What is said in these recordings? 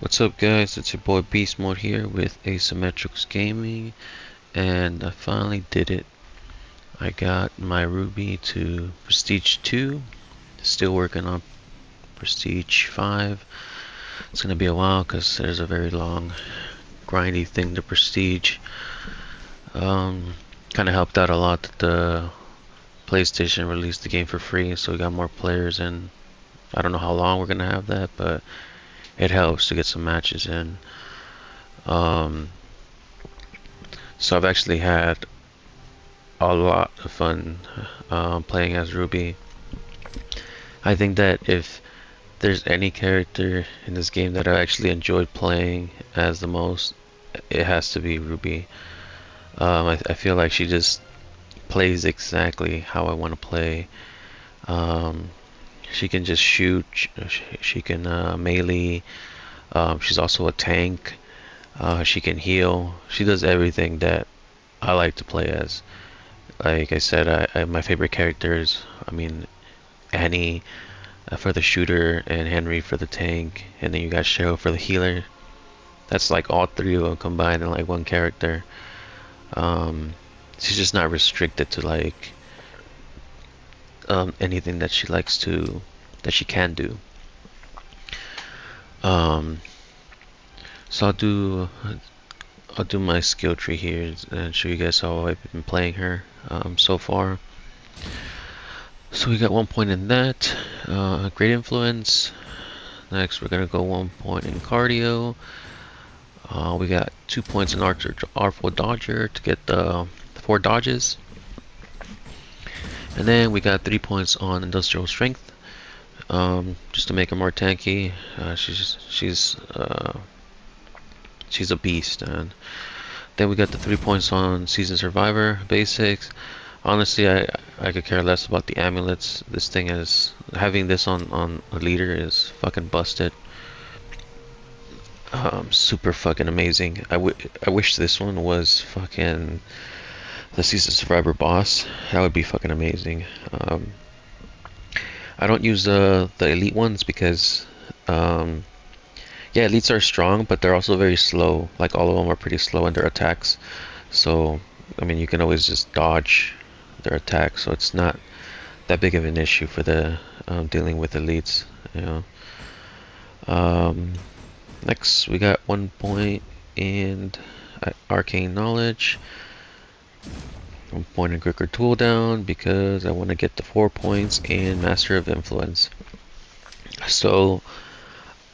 What's up guys, it's your boy Beast Mode here with A-symetrix Gaming, and I finally did it. I got my Ruby to Prestige 2, still working on Prestige 5. It's gonna be a while because there's a very long grindy thing to Prestige. Kinda helped out a lot that the PlayStation released the game for free, so we got more players, and I don't know how long we're gonna have that, but it helps to get some matches in. Um, so I've actually had a lot of fun playing as Ruby. I think that if there's any character in this game that I actually enjoyed playing as the most, it has to be Ruby. I feel like she just plays exactly how I want to play. Um, she can just shoot, she can melee, she's also a tank, she can heal, she does everything that I like to play as. Like I said, my favorite characters, Annie for the shooter and Henry for the tank, and then you got Cheryl for the healer. That's like all three of them combined in like one character. Um, she's just not restricted to like anything that she can do. Um, so I'll do my skill tree here and show you guys how I've been playing her so far. So we got 1 point in that. Great influence. Next, we're gonna go 1 point in cardio. We got 2 points in Artful Dodger to get the 4 dodges. And then we got 3 points on Industrial Strength, just to make her more tanky. She's a beast. And then we got the 3 points on Seasoned Survivor Basics. Honestly, I could care less about the amulets. This thing is having this on a leader is fucking busted. Super fucking amazing. I wish this one was fucking the Seasoned Survivor boss. That would be fucking amazing. I don't use the elite ones because yeah, elites are strong, but they're also very slow. Like all of them are pretty slow in their attacks. So I mean, you can always just dodge their attacks, so it's not that big of an issue for the dealing with elites. You know. Next, we got 1 point in Arcane Knowledge. 1 point in Quicker Tool Down because I want to get the 4 points in Master of Influence. So,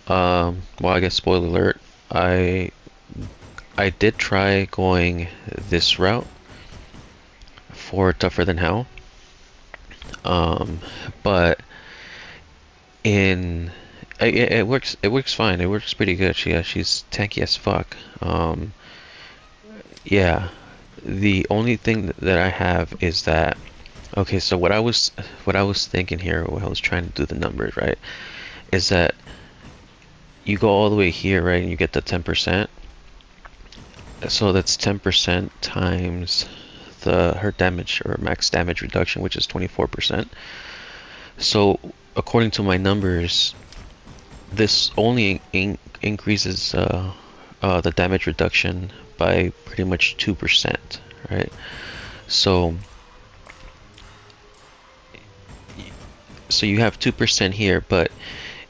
well, I guess spoiler alert. I did try going this route for Tougher Than Hell, but in it works. It works fine. It works pretty good. She's tanky as fuck. Yeah. The only thing that I have is that, okay, so what I was thinking here when I was trying to do the numbers, right, is that you go all the way here, right, and you get the 10%. So that's 10% times her damage or max damage reduction, which is 24%. So according to my numbers, this only increases the damage reduction by pretty much 2%, right? So you have 2% here, but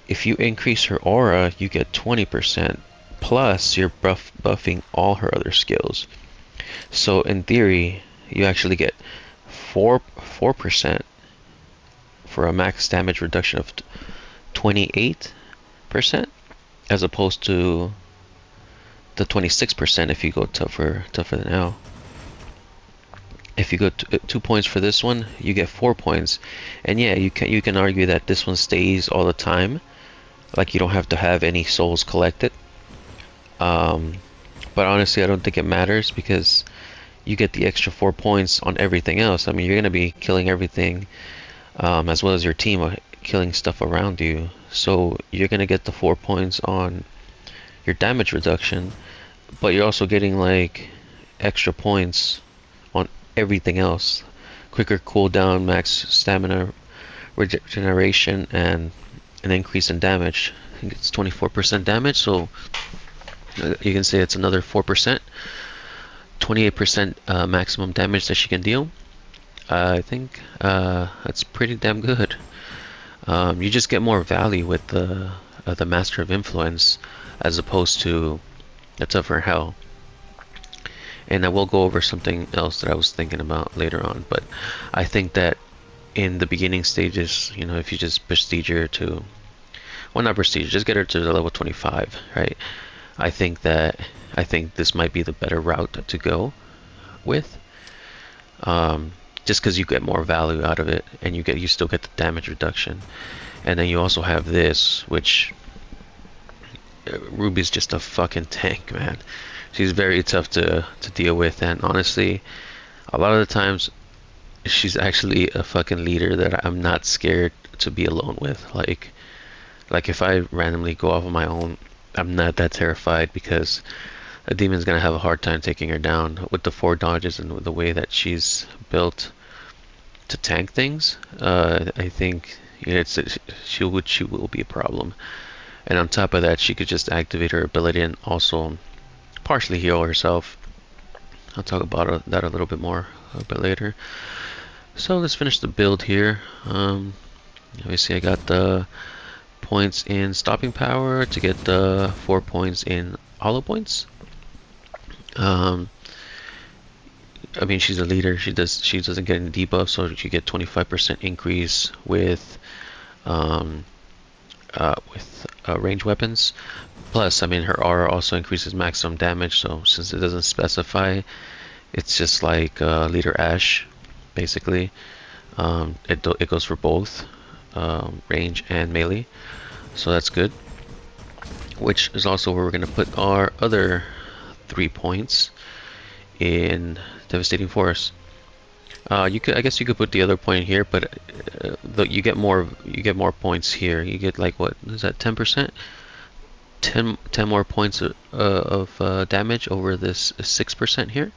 if you increase her aura, you get 20%, plus you're buffing all her other skills. So in theory, you actually get 4% for a max damage reduction of 28%, as opposed to the 26% if you go tougher than hell. If you go 2 points for this one, you get 4 points, and yeah, you can argue that this one stays all the time, like you don't have to have any souls collected. But honestly, I don't think it matters because you get the extra 4 points on everything else. I mean, you're gonna be killing everything, as well as your team killing stuff around you. So you're gonna get the 4 points on your damage reduction, but you're also getting like extra points on everything else. Quicker cooldown, max stamina regeneration, and an increase in damage. think it's 24% damage, so you can say it's another 4%. 28% maximum damage that she can deal. I think that's pretty damn good. You just get more value with the Master of Influence as opposed to the Tougher Hell. And I will go over something else that I was thinking about later on, but I think that in the beginning stages, you know, if you just prestige her to, well, not prestige, just get her to the level 25, right? I think this might be the better route to go with, just because you get more value out of it, and you still get the damage reduction, and then you also have this, which Ruby's just a fucking tank, man. She's very tough to deal with, and honestly, a lot of the times she's actually a fucking leader that I'm not scared to be alone with. Like if I randomly go off on my own, I'm not that terrified because a demon's gonna have a hard time taking her down with the 4 dodges and with the way that she's built to tank things. I think she will be a problem. And on top of that, she could just activate her ability and also partially heal herself. I'll talk about that a little bit more a bit later. So let's finish the build here. Obviously I got the points in stopping power to get the 4 points in hollow points. I mean, she's a leader. She doesn't get any debuff, so you get 25% increase with range weapons. Plus, I mean, her aura also increases maximum damage. So since it doesn't specify, it's just like Leader Ash, basically. It goes for both range and melee, so that's good. Which is also where we're gonna put our other 3 points in Devastating Force. I guess you could put the other point here, but you get more points here. You get like, what is that, 10%? 10 more points of damage over this 6% here.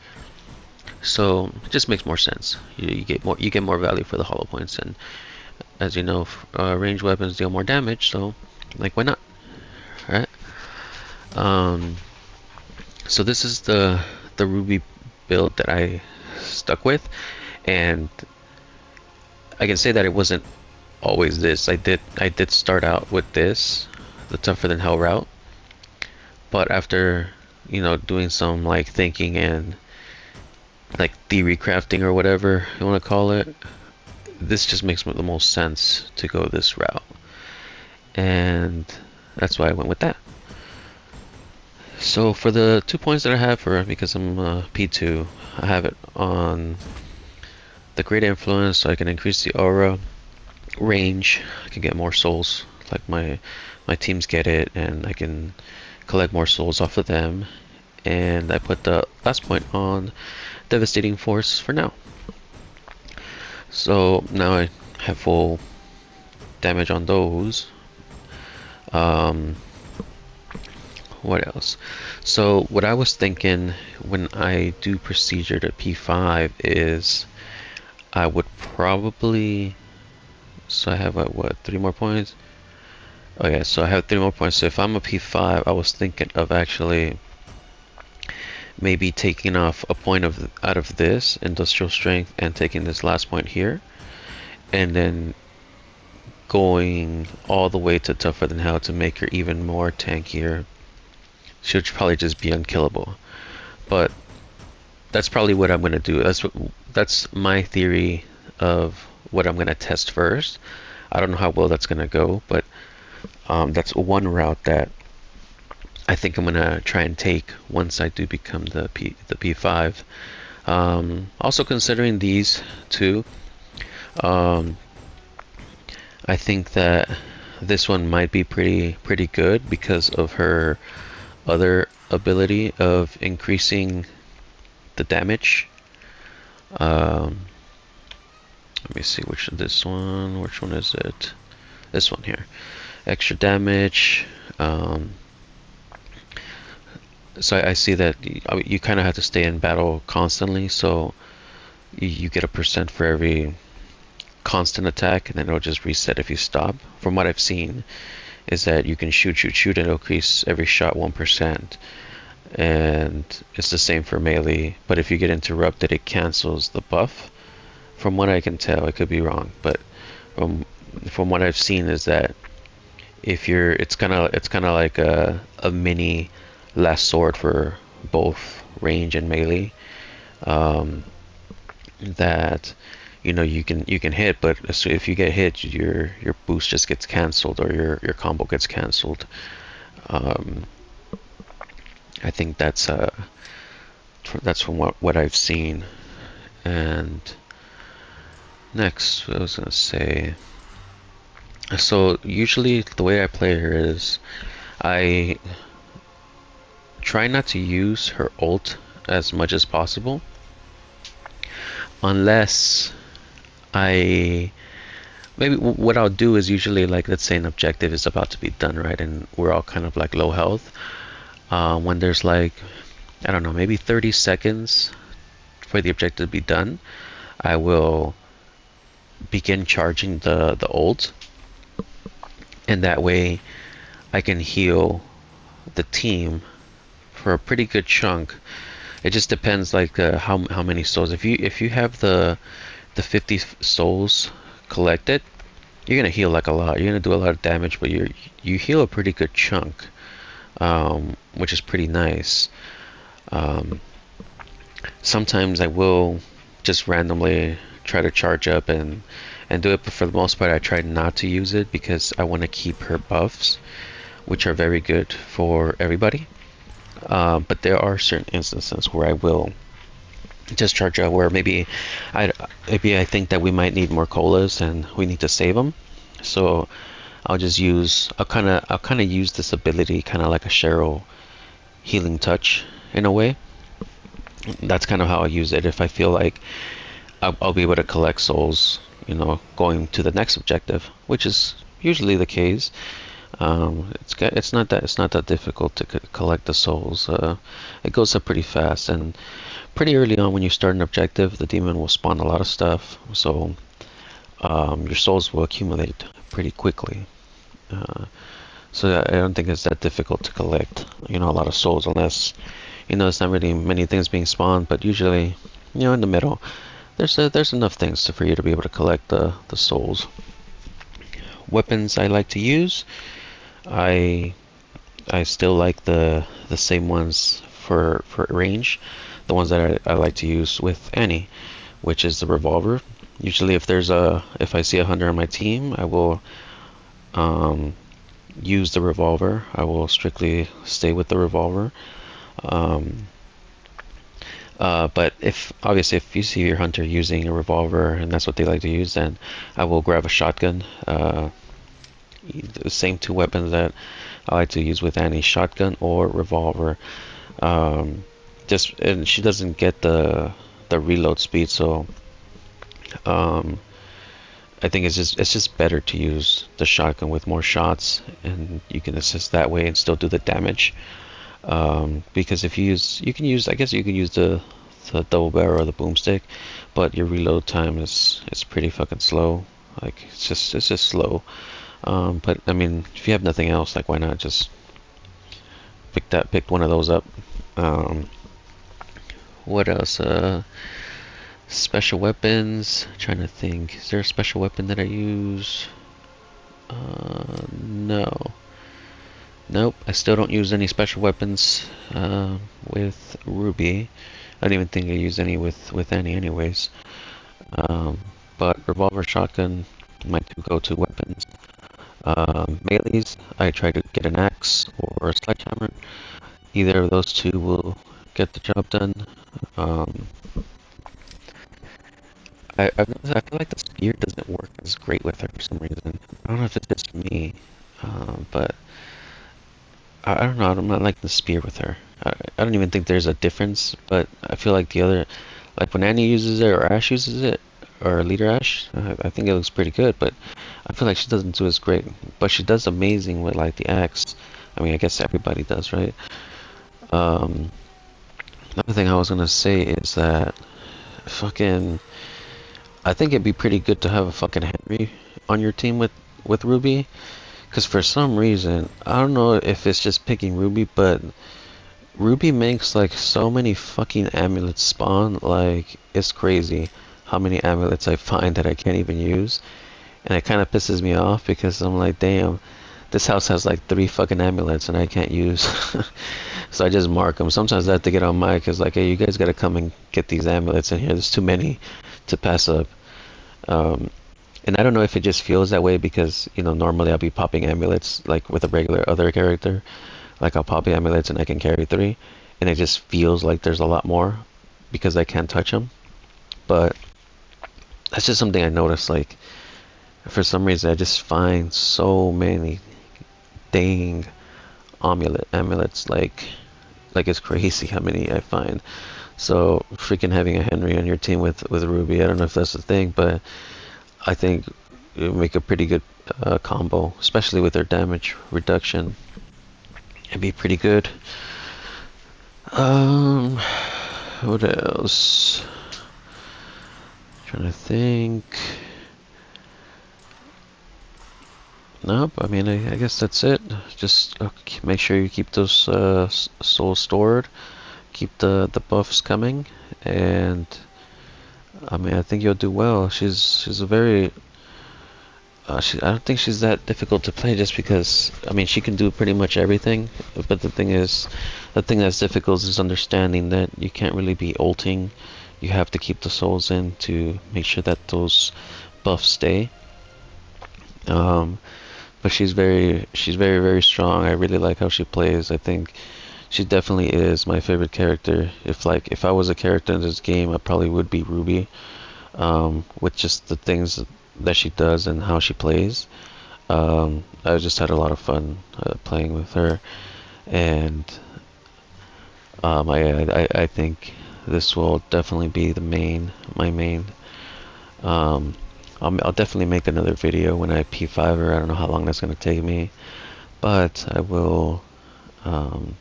So it just makes more sense. You get more value for the hollow points, and as you know, ranged weapons deal more damage. So, like, why not? All right. So this is the Ruby build that I stuck with, and I can say that it wasn't always this. I did start out with this, the Tougher Than Hell route, but after, you know, doing some like thinking and like theory crafting or whatever you want to call it, this just makes the most sense to go this route, and that's why I went with that. So for the 2 points that I have for, because I'm P2, I have it on the Great Influence, so I can increase the aura, range, I can get more souls, like my teams get it, and I can collect more souls off of them. And I put the last point on Devastating Force for now. So now I have full damage on those. What else? So what I was thinking when I do procedure to P5 is I would probably, so I have what, 3 more points? Oh yeah, so I have 3 more points. So if I'm a P5, I was thinking of actually maybe taking off a point out of this industrial strength and taking this last point here, and then going all the way to Tougher Than Hell to make her even more tankier. She'll probably just be unkillable, but that's probably what I'm gonna do. That's my theory of what I'm gonna test first. I don't know how well that's gonna go, but that's one route that I think I'm gonna try and take once I do become the P5. Also considering these two, I think that this one might be pretty good because of her other ability of increasing the damage. Let me see which one is it? This one here, extra damage. So I see that you kind of have to stay in battle constantly, so you get a percent for every constant attack, and then it'll just reset if you stop, from what I've seen is that you can shoot, and it'll increase every shot 1%. And it's the same for melee, but if you get interrupted, it cancels the buff. From what I can tell, I could be wrong, but from what I've seen is that if you're, it's kind of like a mini last sword for both range and melee. Um, that you can hit, but if you get hit, your boost just gets canceled, or your combo gets canceled. Um, I think that's from what I've seen. And next, what I was gonna say. So usually the way I play her is I try not to use her ult as much as possible, unless I maybe what I'll do is usually, like, let's say an objective is about to be done, right, and we're all kind of like low health. When there's like, I don't know, maybe 30 seconds for the objective to be done, I will begin charging the ult, and that way I can heal the team for a pretty good chunk. It just depends, like, how many souls. If you have the 50 souls collected, you're gonna heal like a lot. You're gonna do a lot of damage, but you heal a pretty good chunk, which is pretty nice. Um, Sometimes I will just randomly try to charge up and do it, but for the most part, I try not to use it because I want to keep her buffs, which are very good for everybody. But there are certain instances where I will just charge up, where I maybe I think that we might need more colas and we need to save them. So I'll kind of use this ability kind of like a Cheryl healing touch in a way. That's kind of how I use it. If I feel like I'll be able to collect souls, going to the next objective, which is usually the case. It's not that difficult to collect the souls. It goes up pretty fast, and pretty early on when you start an objective, the demon will spawn a lot of stuff, so your souls will accumulate pretty quickly. Uh, so I don't think it's that difficult to collect, a lot of souls, unless, it's not really many things being spawned, but usually, in the middle, there's enough things for you to be able to collect the souls. Weapons I like to use, I I still like the same ones for range, the ones that I like to use with Annie, which is the revolver. Usually, if I see a hunter on my team, I will um, use the revolver. I will strictly stay with the revolver. Um, but if you see your hunter using a revolver and that's what they like to use, then I will grab a shotgun. The same two weapons that I like to use with Annie, shotgun or revolver. Um, and she doesn't get the reload speed, so um, I think it's just better to use the shotgun with more shots, and you can assist that way and still do the damage. Because if you can use, I guess you can use the double barrel or the boomstick, but your reload time is pretty fucking slow. Like it's just slow. But I mean, if you have nothing else, like, why not just pick one of those up? Um, what else? Special weapons. Trying to think. Is there a special weapon that I use? No. Nope. I still don't use any special weapons with Ruby. I don't even think I use any with any, anyways. Um, but revolver, shotgun, my two go-to weapons. Melees, I try to get an axe or a sledgehammer. Either of those two will get the job done. Um, I feel like the spear doesn't work as great with her for some reason. I don't know if it's just me, but I don't know. I'm not like the spear with her. I don't even think there's a difference, but I feel like like when Annie uses it or Ash uses it, or Leader Ash, I think it looks pretty good, but I feel like she doesn't do as great. But she does amazing with, like, the axe. I mean, I guess everybody does, right? Um, Another thing I was gonna say is that fucking, I think it'd be pretty good to have a fucking Henry on your team with Ruby, Because for some reason, I don't know if it's just picking Ruby, but Ruby makes like so many fucking amulets spawn. Like, it's crazy how many amulets I find that I can't even use. And it kind of pisses me off because I'm like, damn, this house has like 3 fucking amulets and I can't use. So I just mark them. Sometimes I have to get on mic because like, hey, you guys gotta come and get these amulets in here. There's too many to pass up. Um, and I don't know if it just feels that way because, you know, normally I'll be popping amulets like with a regular other character. Like I'll pop amulets and I can carry 3. And it just feels like there's a lot more because I can't touch them. But that's just something I noticed. Like, for some reason, I just find so many dang amulets. Like it's crazy how many I find. So freaking having a Henry on your team with Ruby, I don't know if that's the thing, but I think it would make a pretty good combo, especially with their damage reduction. It'd be pretty good. Um, what else? Trying to think. Nope. I mean, I guess that's it. Just make sure you keep those souls stored. Keep the buffs coming, and I mean, I think you'll do well. She's a very I don't think she's that difficult to play just because, I mean, she can do pretty much everything. But the thing is, the thing that's difficult is understanding that you can't really be ulting. You have to keep the souls in to make sure that those buffs stay. Um, but she's very strong. I really like how she plays. I think she definitely is my favorite character. If I was a character in this game, I probably would be Ruby. With just the things that she does and how she plays. I just had a lot of fun playing with her, and I think this will definitely be my main. Um, I'll definitely make another video when I P5 her. I don't know how long that's gonna take me, but I will. Um,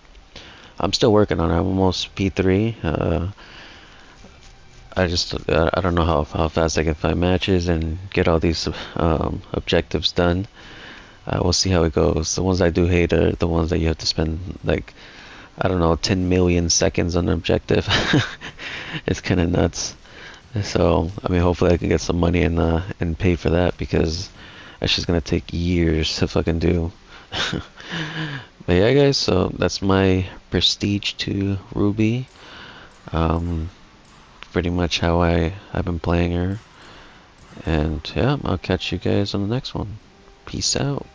I'm still working on it. I'm almost P3. I don't know how fast I can find matches and get all these objectives done. We'll see how it goes. The ones I do hate are the ones that you have to spend like, I don't know, 10 million seconds on an objective. It's kind of nuts. So I mean, hopefully I can get some money and pay for that because that's just gonna take years to fucking do. But yeah, guys. So that's my prestige to Ruby. Um, Pretty much how I've been playing her. And yeah, I'll catch you guys on the next one. Peace out.